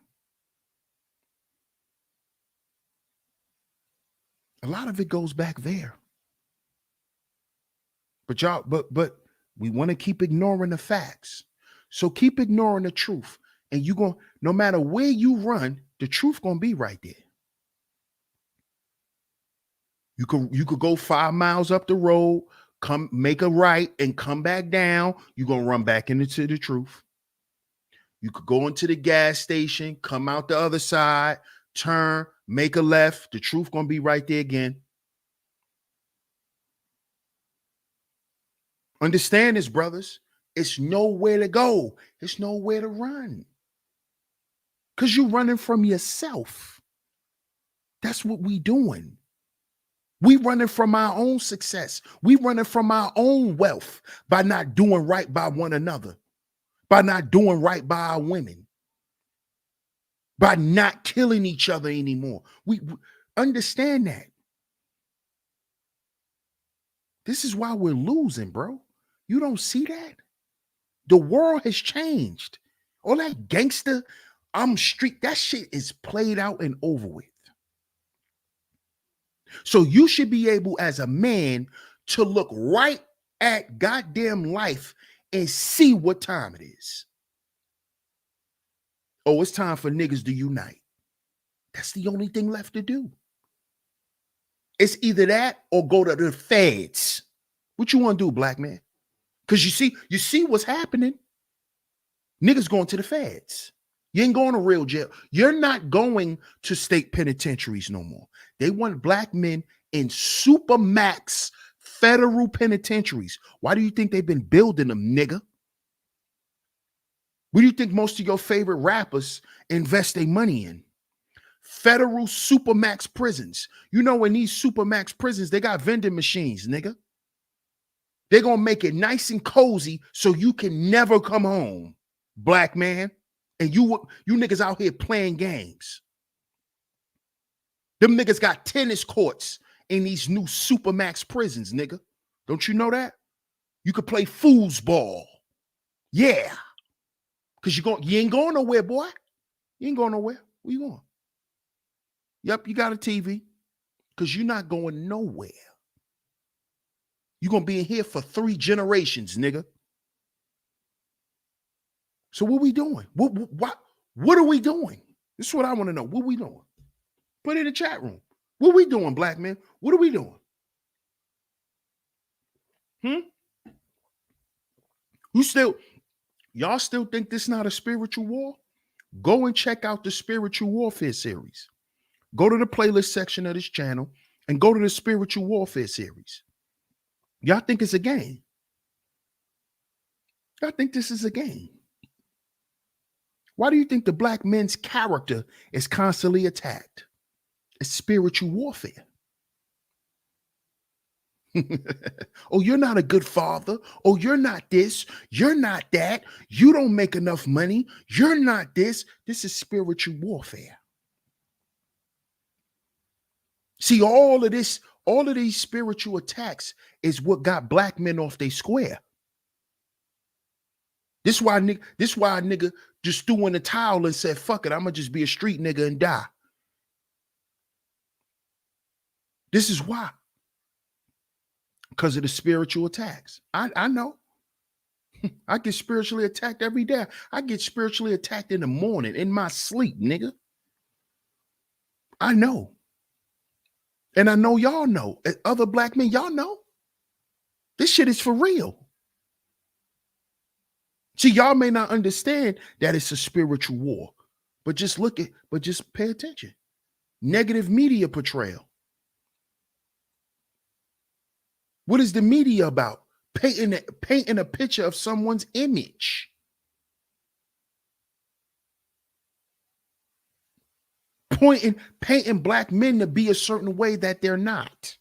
A lot of it goes back there. But y'all, but we want to keep ignoring the facts. So keep ignoring the truth. And you going, no matter where you run, the truth gonna be right there. You could go 5 miles up the road, come make a right and come back down. You're gonna run back into the truth. You could go into the gas station, come out the other side, turn, make a left. The truth gonna be right there again. Understand this, brothers. It's nowhere to go. It's nowhere to run. Because you're running from yourself. That's what we doing. We running from our own success. We running from our own wealth by not doing right by one another, by not doing right by our women, by not killing each other anymore. We understand that. This is why we're losing, bro. You don't see that? The world has changed. All that gangster, I'm street, that shit is played out and over with. So you should be able, as a man, to look right at goddamn life and see what time it is. Oh, it's time for niggas to unite. That's the only thing left to do. It's either that or go to the feds. What you want to do, black man? Because you see what's happening. Niggas going to the feds. You ain't going to real jail. You're not going to state penitentiaries no more. They want black men in supermax federal penitentiaries. Why do you think they've been building them, nigga? What do you think most of your favorite rappers invest their money in? Federal supermax prisons. You know, in these supermax prisons, they got vending machines, nigga. They're going to make it nice and cozy so you can never come home, black man. And you niggas out here playing games. Them niggas got tennis courts in these new supermax prisons, nigga. Don't you know that? You could play foosball. Yeah. Because you ain't going nowhere, boy. You ain't going nowhere. Where you going? Yep, you got a TV. Because you're not going nowhere. You're going to be in here for 3 generations, nigga. So what we doing? What are we doing? This is what I want to know. What we doing? Put it in the chat room. What we doing, black men? What are we doing? Y'all still think this not a spiritual war? Go and check out the spiritual warfare series. Go to the playlist section of this channel and go to the spiritual warfare series. Y'all think it's a game? Y'all think this is a game? Why do you think the black men's character is constantly attacked? It's spiritual warfare. Oh, you're not a good father. Oh, you're not this. You're not that. You don't make enough money. You're not this. This is spiritual warfare. See, all of these spiritual attacks is what got black men off their square. This why a nigga just threw in the towel and said, fuck it, I'm gonna just be a street nigga and die. This is why. Because of the spiritual attacks. I know. I get spiritually attacked every day. I get spiritually attacked in the morning, in my sleep, nigga. I know. And I know y'all know. Other black men, y'all know. This shit is for real. See, y'all may not understand that it's a spiritual war, but just pay attention. Negative media portrayal. What is the media about? Painting a picture of someone's image. Painting black men to be a certain way that they're not.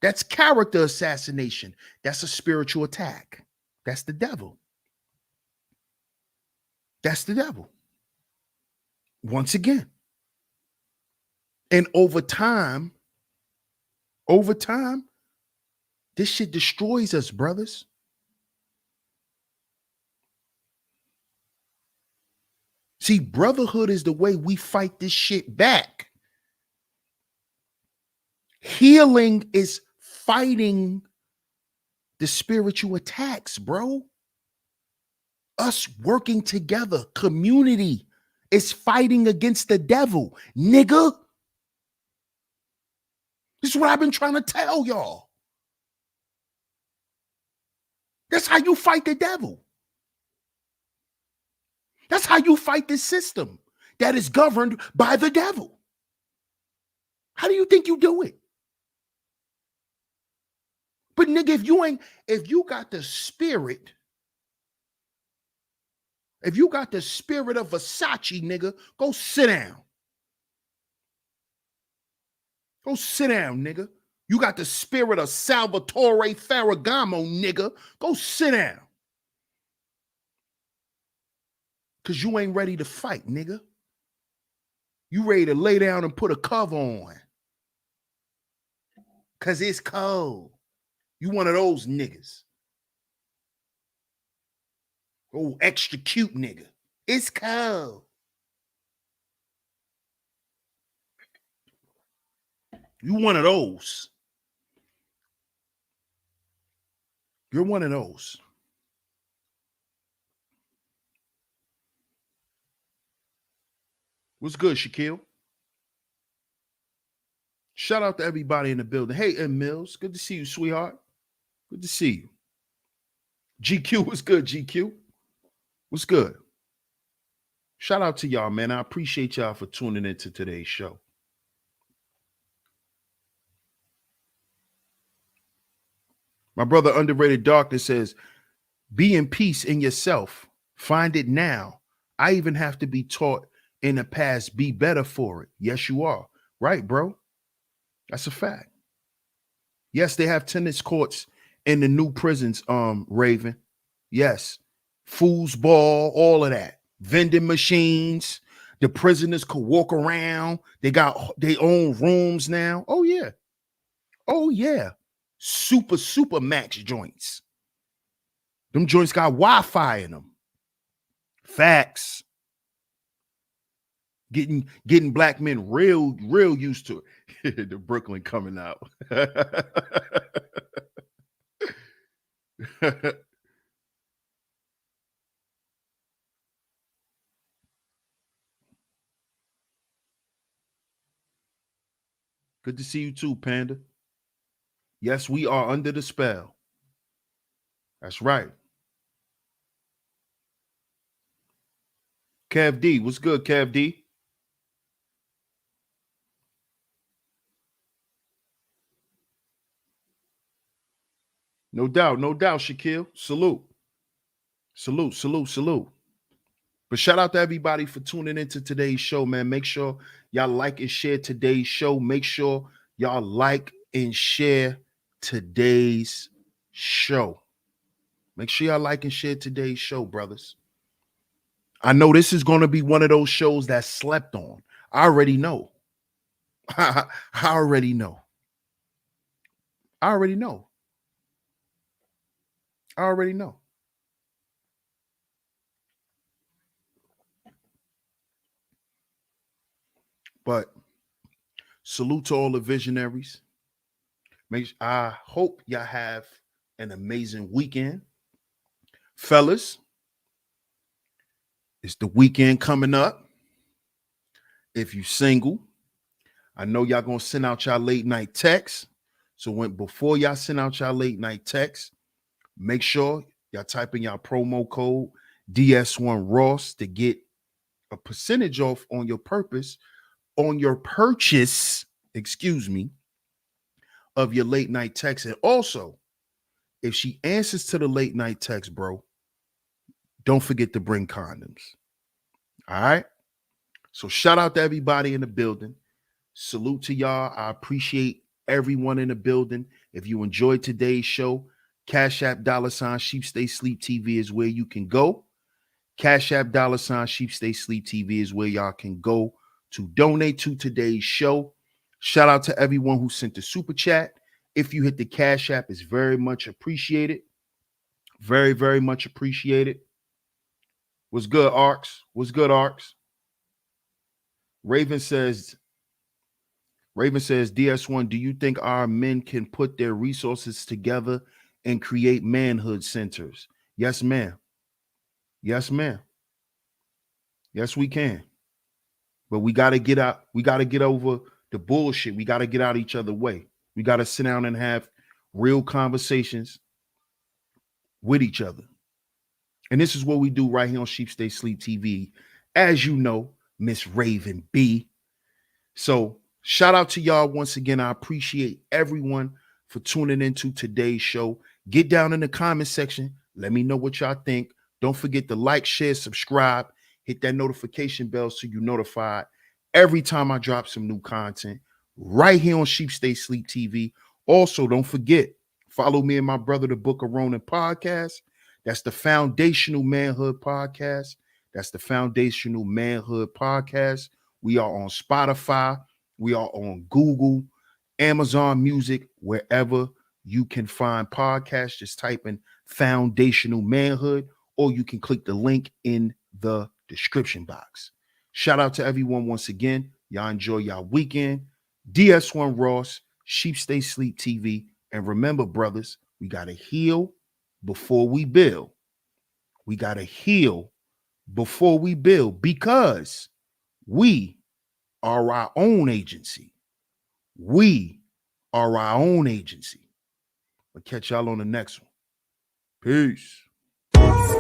That's character assassination. That's a spiritual attack. That's the devil. That's the devil. Once again. And over time, this shit destroys us, brothers. See, brotherhood is the way we fight this shit back. Healing is fighting the spiritual attacks, bro. Us working together, community is fighting against the devil, nigga. This is what I've been trying to tell y'all. That's how you fight the devil. That's how you fight this system that is governed by the devil. How do you think you do it? But nigga, if you got the spirit of Versace, nigga, go sit down. Go sit down, nigga. You got the spirit of Salvatore Ferragamo, nigga. Go sit down. Because you ain't ready to fight, nigga. You ready to lay down and put a cover on. Because it's cold. You one of those niggas. Oh, extra cute nigga. It's cold. You one of those. You're one of those. What's good, Shaquille? Shout out to everybody in the building. Hey, M. Mills. Good to see you, sweetheart. Good to see you. GQ, what's good, GQ? What's good? Shout out to y'all, man. I appreciate y'all for tuning into today's show. My brother Underrated Darkness says, be in peace in yourself. Find it now. I even have to be taught in the past, be better for it. Yes, you are. Right, bro? That's a fact. Yes, they have tennis courts in the new prisons, Raven. Yes. Foosball, all of that. Vending machines. The prisoners could walk around. They got their own rooms now. Oh, yeah. Oh, yeah. Super max joints. Them joints got Wi-Fi in them. Facts. Getting black men real used to it. The Brooklyn coming out. Good to see you too, Panda. Yes, we are under the spell. That's right. Kev D, what's good, Kev D? No doubt, Shaquille. Salute. But shout out to everybody for tuning into today's show, man. Make sure y'all like and share today's show. Make sure y'all like and share today's show. Make sure y'all like and share today's show, brothers. I know this is going to be one of those shows that's slept on. I already know. I already know. I already know. I already know. But salute to all the visionaries. I hope y'all have an amazing weekend. Fellas, it's the weekend coming up. If you single, I know y'all gonna send out y'all late night texts. So before y'all send out y'all late night texts, make sure y'all type in y'all promo code DS1 Ross to get a percentage off on your purchase, of your late night text. And also, if she answers to the late night text, bro, don't forget to bring condoms. All right. So shout out to everybody in the building. Salute to y'all. I appreciate everyone in the building. If you enjoyed today's show, Cash App $SheepStaySleepTV is where you can go. Cash App $SheepStaySleepTV is where y'all can go to donate to today's show. Shout out to everyone who sent the super chat. If you hit the Cash App, it's very much appreciated. Very, very much appreciated. What's good, Arcs? What's good, Arcs? Raven says, DS1, do you think our men can put their resources together and create manhood centers? Yes, ma'am. Yes, ma'am. Yes, we can. But we got to get out. We got to get over the bullshit. We got to get out each other's way. We got to sit down and have real conversations with each other. And this is what we do right here on Sheep Stay Sleep TV. As you know, Miss Raven B. So shout out to y'all once again. I appreciate everyone for tuning into today's show. Get down in the comment section. Let me know what y'all think. Don't forget to like, share, subscribe. Hit that notification bell so you're notified every time I drop some new content right here on Sheep Stay Sleep TV. Also, don't forget, follow me and my brother, the Book of Ronan podcast. That's the Foundational Manhood podcast. That's the Foundational Manhood podcast. We are on Spotify. We are on Google, Amazon Music, wherever you can find podcasts. Just type in Foundational Manhood, or you can click the link in the description box. Shout out to everyone once again. Y'all enjoy y'all weekend. DS1 Ross, Sheep Stay Sleep TV. And remember, brothers, we got to heal before we build. We got to heal before we build, because we are our own agency. We are our own agency. I'll catch y'all on the next one. Peace.